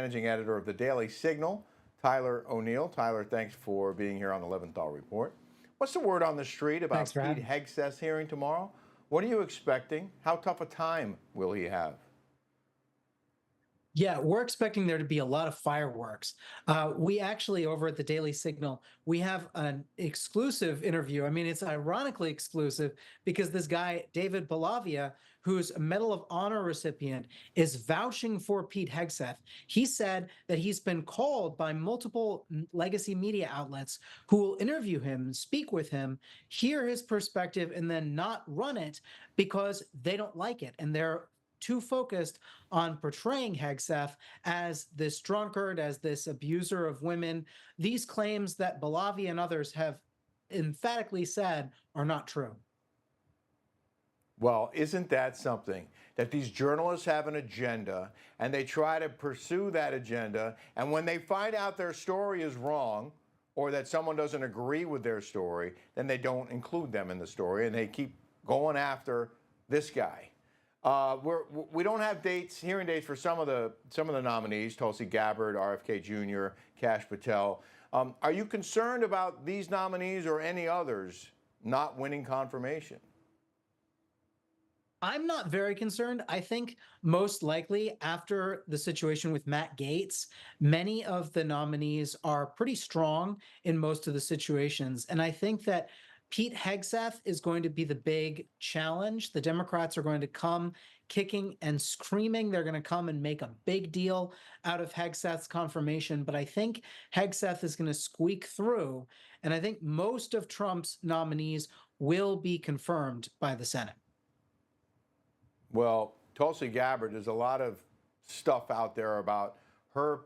Managing editor of the Daily Signal, Tyler O'Neill. Tyler, thanks for being here on the Leventhal Report. What's the word on the street about Pete Hegseth's hearing tomorrow? What are you expecting? How tough a time will he have? Yeah, we're expecting there to be a lot of fireworks. We actually, over at the Daily Signal, we have an exclusive interview. I mean, it's ironically exclusive because this guy, David Balavia, who's a Medal of Honor recipient, is vouching for Pete Hegseth. He said that he's been called by multiple legacy media outlets who will interview him, speak with him, hear his perspective, and then not run it because they don't like it. And they're too focused on portraying Hegseth as this drunkard, as this abuser of women. These claims that Balavi and others have emphatically said are not true. Well, isn't that something? That these journalists have an agenda and they try to pursue that agenda. And when they find out their story is wrong or that someone doesn't agree with their story, then they don't include them in the story and they keep going after this guy. We don't have hearing dates for some of the nominees: Tulsi Gabbard, RFK Jr., Kash Patel. Are you concerned about these nominees or any others not winning confirmation? I'm not very concerned. I think most likely after the situation with Matt Gaetz, many of the nominees are pretty strong in most of the situations. And I think that Pete Hegseth is going to be the big challenge. The Democrats are going to come kicking and screaming. They're going to come and make a big deal out of Hegseth's confirmation. But I think Hegseth is going to squeak through. And I think most of Trump's nominees will be confirmed by the Senate. Well, Tulsi Gabbard, there's a lot of stuff out there about her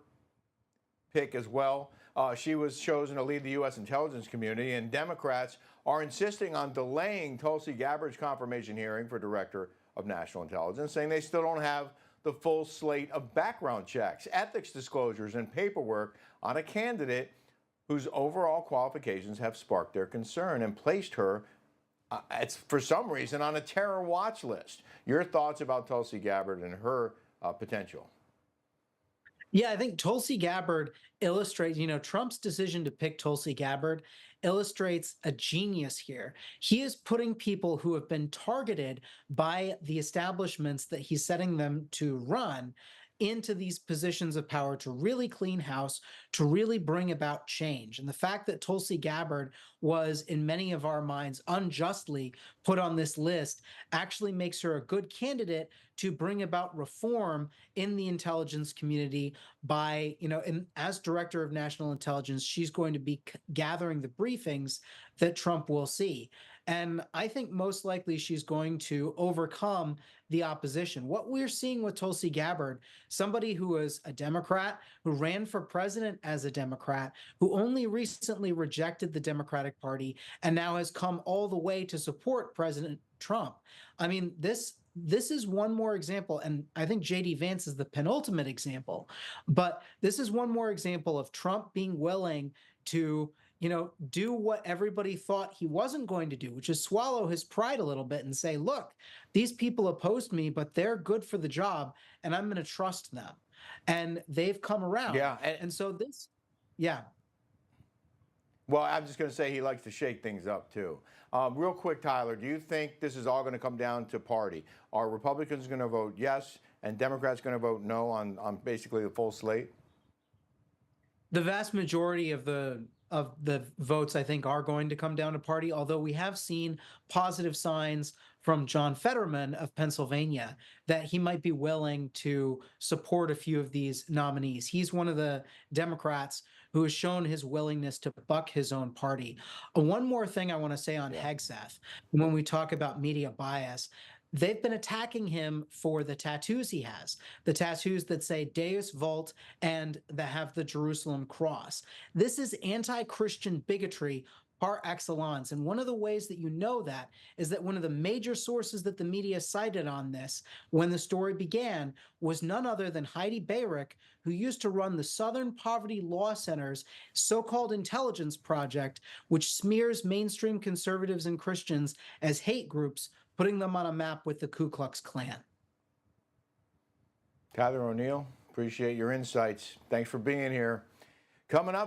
pick as well. She was chosen to lead the U.S. intelligence community, and Democrats are insisting on delaying Tulsi Gabbard's confirmation hearing for Director of National Intelligence, saying they still don't have the full slate of background checks, ethics disclosures, and paperwork on a candidate whose overall qualifications have sparked their concern and placed her, for some reason, on a terror watch list. Your thoughts about Tulsi Gabbard and her potential? Yeah, I think Tulsi Gabbard illustrates, Trump's decision to pick Tulsi Gabbard illustrates a genius here. He is putting people who have been targeted by the establishments that he's setting them to run into these positions of power to really clean house, to really bring about change. And the fact that Tulsi Gabbard was, in many of our minds, unjustly put on this list actually makes her a good candidate to bring about reform in the intelligence community by, and as Director of National Intelligence, she's going to be gathering the briefings that Trump will see. And I think most likely she's going to overcome the opposition. What we're seeing with Tulsi Gabbard, somebody who was a Democrat, who ran for president as a Democrat, who only recently rejected the Democratic Party and now has come all the way to support President Trump. I mean, this is one more example, and I think J.D. Vance is the penultimate example, but this is one more example of Trump being willing to do what everybody thought he wasn't going to do, which is swallow his pride a little bit and say, look, these people opposed me, but they're good for the job, and I'm going to trust them. And they've come around. Yeah. And so this, yeah. Well, I'm just going to say he likes to shake things up, too. Real quick, Tyler, do you think this is all going to come down to party? Are Republicans going to vote yes and Democrats going to vote no on basically the full slate? The vast majority of the votes, I think, are going to come down to party, although we have seen positive signs from John Fetterman of Pennsylvania that he might be willing to support a few of these nominees. He's one of the Democrats who has shown his willingness to buck his own party. One more thing I want to say on Hegseth, when we talk about media bias, they've been attacking him for the tattoos he has, the tattoos that say Deus Vult and that have the Jerusalem cross. This is anti-Christian bigotry par excellence. And one of the ways that you know that is that one of the major sources that the media cited on this when the story began was none other than Heidi Beirich, who used to run the Southern Poverty Law Center's so-called intelligence project, which smears mainstream conservatives and Christians as hate groups, putting them on a map with the Ku Klux Klan. Tyler O'Neill, Appreciate your insights. Thanks for being here. Coming up.